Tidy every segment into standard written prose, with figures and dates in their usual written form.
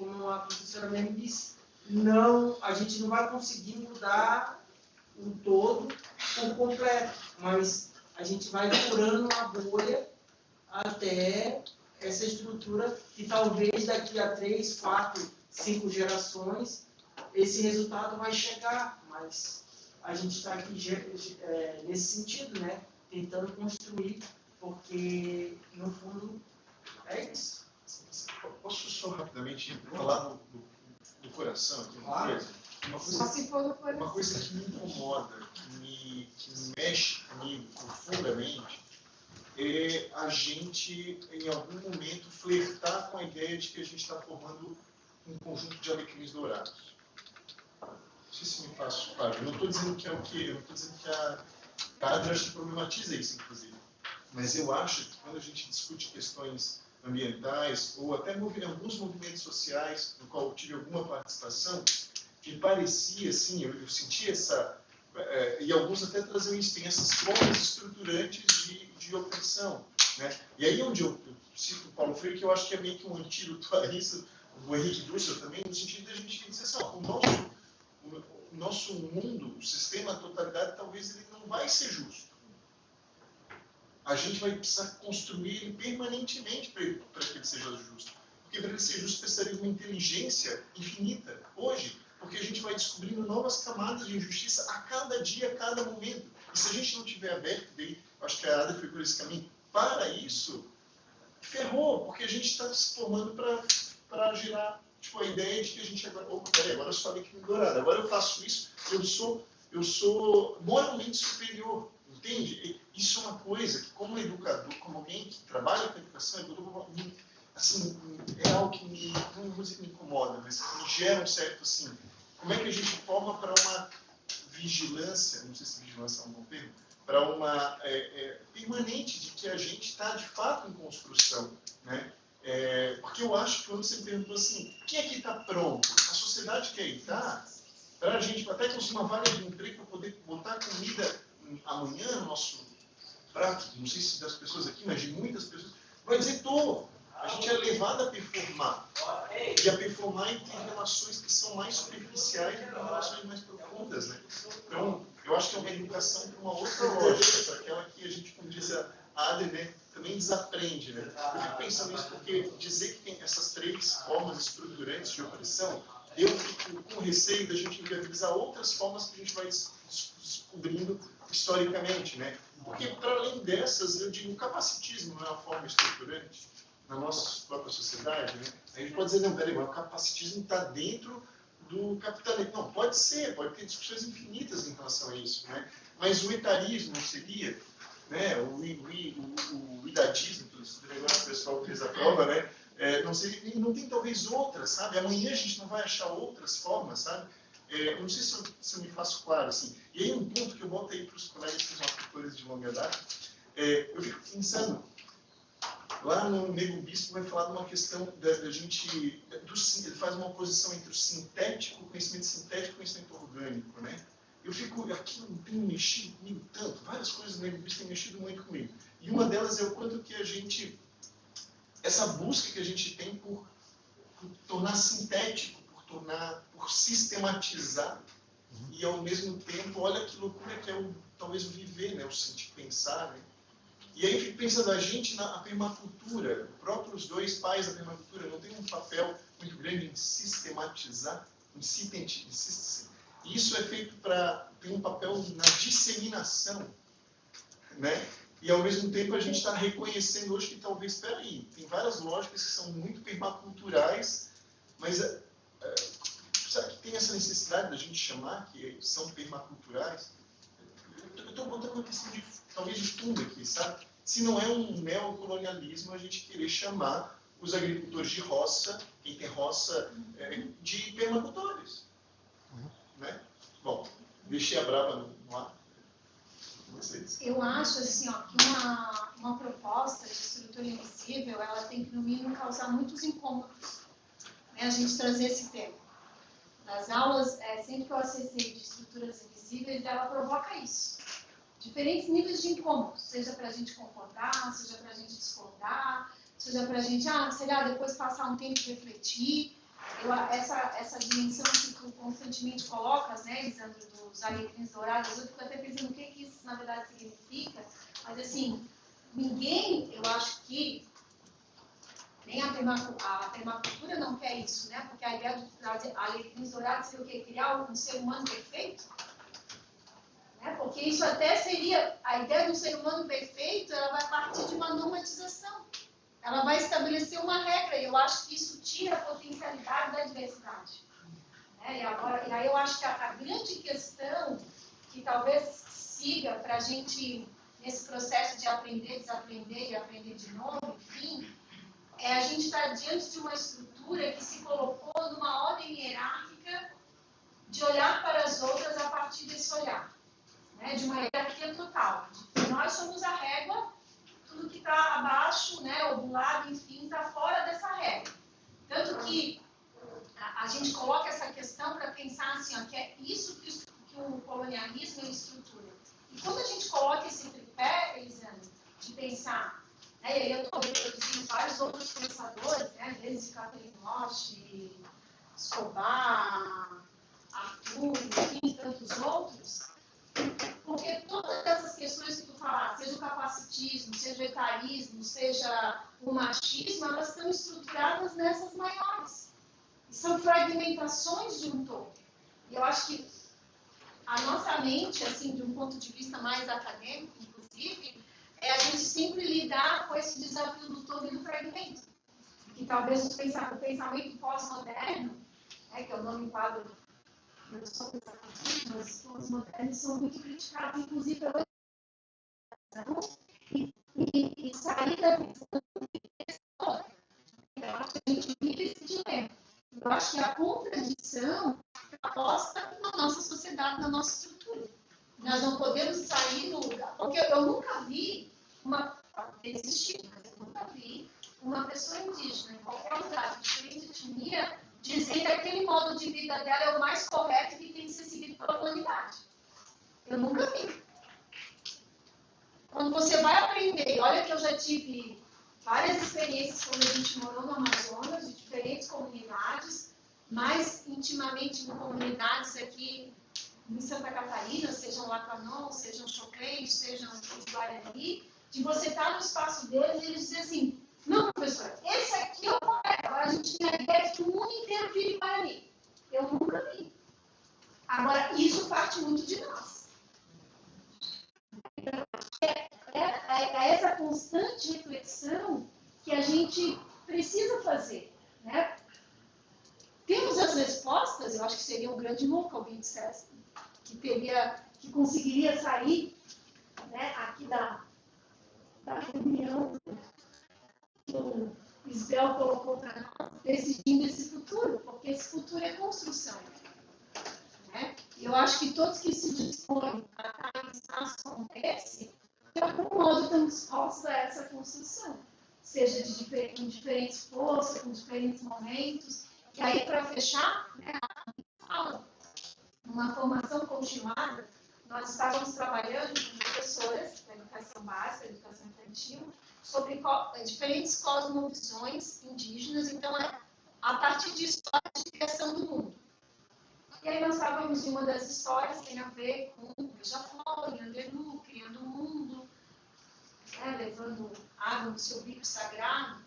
como a professora mesmo disse, não, a gente não vai conseguir mudar o todo por completo, mas a gente vai curando a bolha até essa estrutura que talvez daqui a 3, 4, 5 gerações esse resultado vai chegar, mas a gente está aqui nesse sentido, né? Tentando construir, porque no fundo é isso. Posso só rapidamente falar do coração aqui uma coisa? Uma coisa que me incomoda, que mexe comigo profundamente, é a gente, em algum momento, flertar com a ideia de que a gente está formando um conjunto de alecrins dourados. Não sei se me faço claro. Eu não estou dizendo que é o quê? Eu não estou dizendo que a Adras problematiza isso, inclusive. Mas eu acho que quando a gente discute questões ambientais, ou até alguns movimentos sociais, no qual eu tive alguma participação, me parecia, assim, eu senti essa... e alguns até traziam isso, tem essas formas estruturantes de opressão. Né? E aí onde eu cito o Paulo Freire, que eu acho que é meio que um antídoto a isso, o Henrique Dussel também, no sentido de a gente dizer assim, ó, o nosso mundo, o sistema, a totalidade, talvez ele não vai ser justo. A gente vai precisar construir ele permanentemente para que ele seja justo. Porque para ele ser justo precisaria de uma inteligência infinita, hoje, porque a gente vai descobrindo novas camadas de injustiça a cada dia, a cada momento. E se a gente não tiver aberto, daí, acho que a Ada foi por esse caminho, para isso, ferrou, porque a gente está se formando para gerar tipo, a ideia de que a gente agora, agora eu sou alecrino dourado, agora eu faço isso, eu sou moralmente superior, entende? Isso é uma coisa que, como educador, como alguém que trabalha com educação, assim, é algo que não vou dizer que me incomoda, mas que me gera um certo, assim, como é que a gente forma para uma vigilância, não sei se vigilância é um bom termo, para uma permanente de que a gente está, de fato, em construção, né? Porque eu acho que quando você perguntou assim, quem aqui está pronto? A sociedade quer estar para a gente, até conseguir uma vaga de emprego para poder botar comida amanhã no nosso prato, não sei se das pessoas aqui, mas de muitas pessoas, vai dizer, tô. A gente é levado a performar. E a performar tem relações que são mais superficiais do que relações mais profundas, né? Então, eu acho que é uma educação para uma outra lógica, para aquela que a gente, como diz a Adri, né, também desaprende, né? Eu fico pensando nisso porque dizer que tem essas 3 formas estruturantes de opressão, eu fico com receio da gente inviabilizar outras formas que a gente vai descobrindo historicamente, né? Porque, para além dessas, eu digo, o capacitismo não é uma forma estruturante na nossa própria sociedade, né? A gente pode dizer, não, peraí, mas o capacitismo está dentro do capitalismo. Não, pode ser, pode ter discussões infinitas em relação a isso, né? Mas o etarismo seria, né, o idadismo, agora o pessoal fez a prova, né? Não tem talvez outras, sabe? Amanhã a gente não vai achar outras formas, sabe? Eu não sei se eu me faço claro, assim. E aí um ponto que eu boto aí para os colegas que são atores de longa data, eu fico pensando, lá no Nego Bispo vai falar de uma questão da gente, ele faz uma oposição entre o sintético, conhecimento sintético e conhecimento orgânico, né? Aquilo tem mexido comigo tanto, várias coisas do Nego Bispo têm mexido muito comigo. E uma delas é o quanto que a gente, essa busca que a gente tem por tornar sintético, por sistematizar, e ao mesmo tempo, olha que loucura que é talvez o viver, né? O sentir pensar, né? E aí eu fico pensando, a gente na permacultura, os 2 pais da permacultura não tem um papel muito grande em sistematizar, e isso é feito tem um papel na disseminação, né? E ao mesmo tempo a gente está reconhecendo hoje que talvez, espera aí, tem várias lógicas que são muito permaculturais, mas sabe que tem essa necessidade da gente chamar que são permaculturais? Eu estou botando uma questão talvez de fundo aqui, sabe? Se não é um neocolonialismo a gente querer chamar os agricultores de roça, quem tem roça, de permacultores. Né? Bom, deixei a brava no ar. Vocês. Eu acho assim, ó, que uma proposta de estrutura invisível, ela tem que, no mínimo, causar muitos incômodos. Né? A gente trazer esse tema. Nas aulas, sempre que eu acessei de estruturas invisíveis, ela provoca isso. Diferentes níveis de incômodos, seja para a gente concordar, seja para a gente discordar, seja para a gente, sei lá, depois passar um tempo e refletir. essa dimensão que tu constantemente colocas, né, Lisandro, dos alecrins dourados, eu fico até pensando o que isso, na verdade, significa, mas, assim, ninguém, eu acho que, nem a permacultura não quer isso, né, porque a ideia dos alecrins dourados seria o quê? Criar um ser humano perfeito? Né? Porque isso até seria, a ideia do ser humano perfeito, ela vai partir de uma normatização. Ela vai estabelecer uma regra, e eu acho que isso tira a potencialidade da diversidade. Né? E aí eu acho que a grande questão que talvez siga para a gente, nesse processo de aprender, desaprender e aprender de novo, enfim, é a gente estar diante de uma estrutura que se colocou numa ordem hierárquica de olhar para as outras a partir desse olhar. Né? De uma hierarquia total. Nós somos a régua, tudo que está abaixo, né, ou do lado, enfim, está fora dessa regra. Tanto que a gente coloca essa questão para pensar assim, ó, que é isso que o colonialismo estrutura. E quando a gente coloca esse tripé, Elisandro, de pensar, né, e aí eu estou reproduzindo vários outros pensadores, né, desde Catherine Roche, Escobar, Arthur, enfim, tantos outros, porque todas essas questões que tu falaste, seja o capacitismo, seja o etarismo, seja o machismo, elas estão estruturadas nessas maiores. E são fragmentações de um todo. E eu acho que a nossa mente, assim, de um ponto de vista mais acadêmico, inclusive, é a gente sempre lidar com esse desafio do todo e do fragmento. Que talvez o pensamento pós-moderno, né, que é o nome quadro, não só pensamento, mas os pós-modernos são muito criticados, inclusive, pela e sair da visão toda. Eu acho que a gente vive esse dilema. Eu acho que a contradição aposta na nossa sociedade, na nossa estrutura. Nós não podemos sair do lugar. Porque eu nunca vi uma pessoa indígena, em qualquer lugar, diferente de etnia, dizer que aquele modo de vida dela é o mais correto e que tem que ser seguido pela humanidade. Eu nunca vi. Quando você vai aprender, olha que eu já tive várias experiências quando a gente morou no Amazonas, de diferentes comunidades, mais intimamente em comunidades aqui em Santa Catarina, sejam Lacanão, sejam Chocrente, sejam os Guarani, de você estar no espaço deles e eles dizem assim, não, professor, esse aqui é o correto. Agora a gente tem a ideia de que o mundo inteiro vive Guarani. Eu nunca vi. Agora, isso parte muito de nós. É essa constante reflexão que a gente precisa fazer, né? Temos as respostas, eu acho que seria um grande louco alguém dissesse que conseguiria sair, né, aqui da reunião que o Isbel colocou para nós, decidindo esse futuro, porque esse futuro é construção. Né? E eu acho que todos que se dispõem a estar em espaços como esse, de algum modo estão dispostos a essa construção, seja em diferentes forças, com diferentes momentos. E aí, para fechar, né, a aula, uma formação continuada, nós estávamos trabalhando com professoras da educação básica, da educação infantil, sobre diferentes cosmovisões indígenas, então é a partir de histórias de criação do mundo. E aí nós estávamos em uma das histórias que tem a ver com o Beija-Flor, Yanderlu, criando o mundo, né, levando água no seu bico sagrado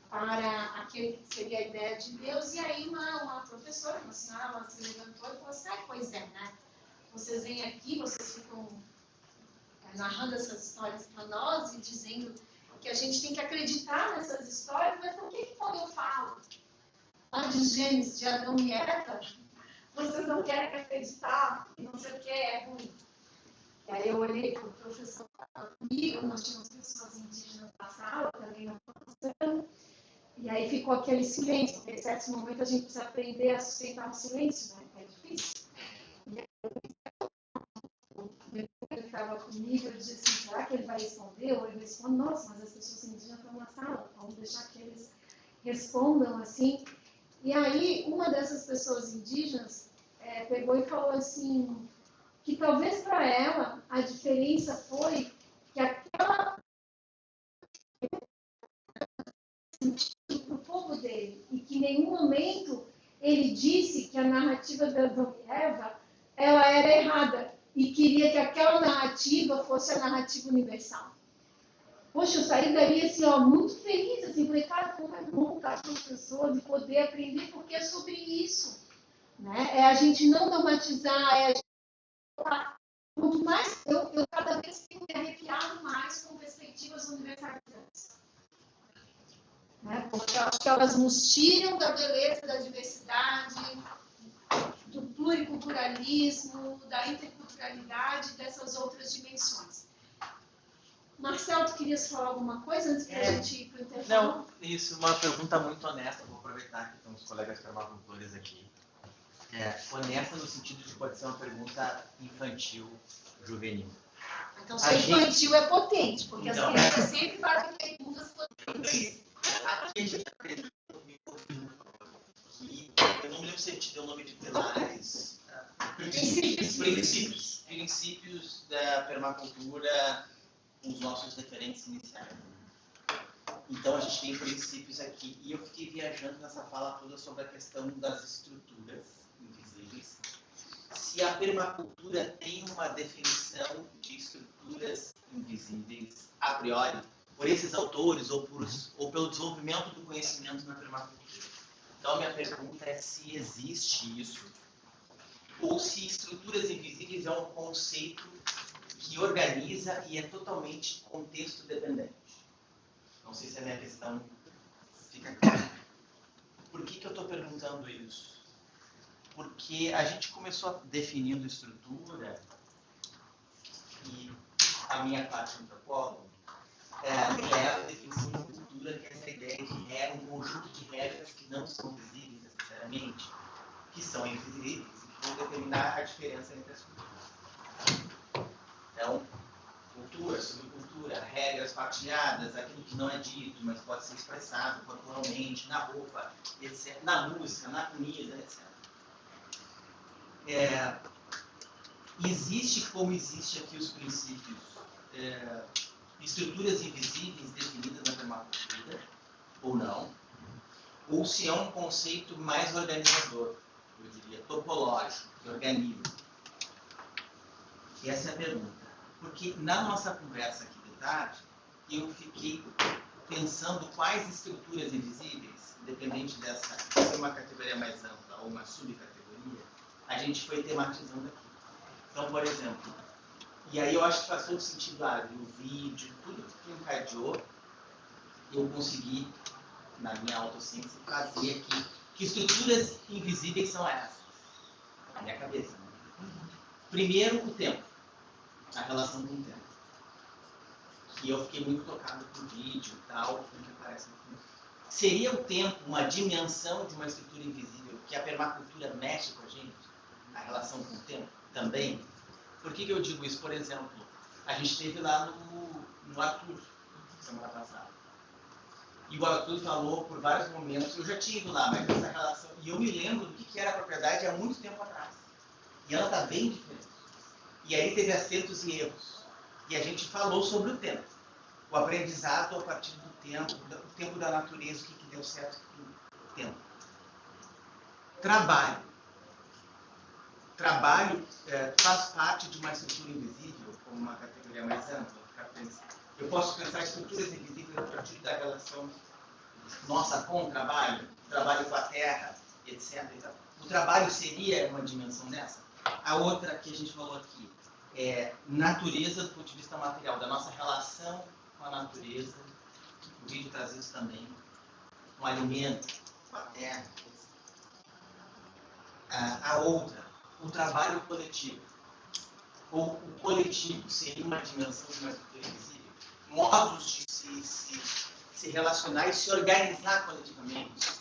para aquele que seria a ideia de Deus. E aí uma professora, uma senhora, ela se levantou e falou assim, pois é, né? Vocês vêm aqui, vocês ficam narrando essas histórias para nós e dizendo que a gente tem que acreditar nessas histórias, mas por que quando eu falo dos genes de Adão e Eva, vocês não querem acreditar, e não sei o que, é ruim? E aí eu olhei para o professor comigo, nós tínhamos pessoas indígenas na sala, também na formação, e aí ficou aquele silêncio, porque em certos momentos a gente precisa aprender a sustentar o silêncio, né? É difícil. E aí ele estava comigo, eu disse assim, será que ele vai responder? Ou ele responde, nossa, mas as pessoas indígenas estão na sala, vamos deixar que eles respondam assim. E aí, uma dessas pessoas indígenas pegou e falou assim, que talvez para ela a diferença foi que aquela sentido para o povo dele, e que em nenhum momento ele disse que a narrativa da Adão e Eva, ela era errada e queria que aquela narrativa fosse a narrativa universal. Poxa, eu saí dali assim, ó, muito feliz, assim, falei, cara, como é bom estar com as pessoas e poder aprender, porque é sobre isso, né? É a gente não normatizar, é a gente... Quanto mais, eu cada vez tenho me arrepiado mais com perspectivas universalizantes. Né? Porque eu acho que elas nos tiram da beleza, da diversidade, do pluriculturalismo, da interculturalidade, dessas outras dimensões. Marcelo, tu querias falar alguma coisa antes da gente ir para o intervalo? Não, isso, uma pergunta muito honesta, vou aproveitar que estão os colegas permacultores aqui. Honesta no sentido de que pode ser uma pergunta infantil, juvenil. Então, ser infantil é potente, porque então, as crianças sempre fazem perguntas potentes. Aqui a gente aprendeu que eu não me lembro se a gente deu o nome de pilares. Princípios da permacultura com os nossos referentes iniciais. Então a gente tem princípios aqui. E eu fiquei viajando nessa fala toda sobre a questão das estruturas invisíveis. Se a permacultura tem uma definição de estruturas invisíveis a priori, por esses autores ou pelo desenvolvimento do conhecimento na permacultura. Então, a minha pergunta é se existe isso, ou se estruturas invisíveis é um conceito que organiza e é totalmente contexto dependente. Não sei se a minha questão fica clara. Por que eu estou perguntando isso? Porque a gente começou definindo estrutura, e a minha parte antropóloga é a definição de cultura, que é essa ideia de um conjunto de regras que não são visíveis necessariamente, que são invisíveis e que vão determinar a diferença entre as culturas. Então, cultura, subcultura, regras partilhadas, aquilo que não é dito, mas pode ser expressado corporalmente, na roupa, etc., na música, na comida, etc. Existe como existe aqui os princípios, estruturas invisíveis definidas na permacultura, ou não, ou se é um conceito mais organizador, eu diria, topológico, que organiza. Essa é a pergunta. Porque na nossa conversa aqui de tarde, eu fiquei pensando quais estruturas invisíveis, independente dessa ser uma categoria mais ampla ou uma subcategoria, a gente foi tematizando aqui. Então, por exemplo, e aí eu acho que faz todo sentido o vídeo, tudo que encadeou, eu consegui, na minha autociência, trazer aqui que estruturas invisíveis são essas, na minha cabeça. Né? Primeiro, o tempo, a relação com o tempo. Que eu fiquei muito tocado com o vídeo e tal, que aparece no filme. Seria o tempo uma dimensão de uma estrutura invisível que a permacultura mexe com a gente, a relação com o tempo também? Por que eu digo isso? Por exemplo, a gente esteve lá no Arthur, semana passada. E o Arthur falou por vários momentos, eu já tinha ido lá, mas essa relação, e eu me lembro do que era a propriedade há muito tempo atrás. E ela está bem diferente. E aí teve acertos e erros. E a gente falou sobre o tempo. O aprendizado a partir do tempo, o tempo da natureza, o que deu certo no tempo. Trabalho. Trabalho faz parte de uma estrutura invisível, como uma categoria mais ampla. Eu posso pensar estruturas invisíveis a partir da relação nossa com o trabalho com a terra, etc. O trabalho seria uma dimensão dessa? A outra que a gente falou aqui é natureza do ponto de vista material, da nossa relação com a natureza, o vídeo traz isso também, com o alimento, com a terra. A outra, o trabalho coletivo. Ou o coletivo seria uma dimensão de uma estrutura invisível. Modos de se relacionar e se organizar coletivamente.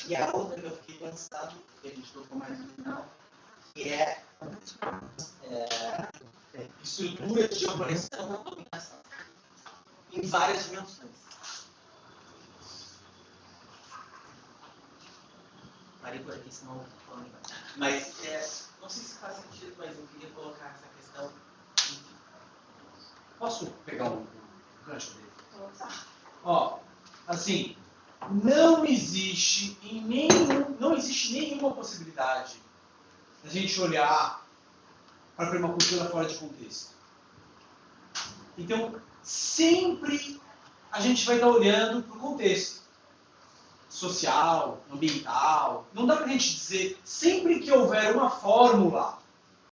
E a outra que eu fiquei pensando, que a gente tocou mais no final, que é estrutura de opressão ou dominação em várias dimensões. Parei por aqui, senão eu vou falando. Mas, não sei se faz sentido, mas eu queria colocar essa questão. Posso pegar um gancho dele? Ó, assim, não existe nenhuma possibilidade da gente olhar para a permacultura fora de contexto. Então, sempre a gente vai estar olhando para o contexto social, ambiental. Não dá para a gente dizer, sempre que houver uma fórmula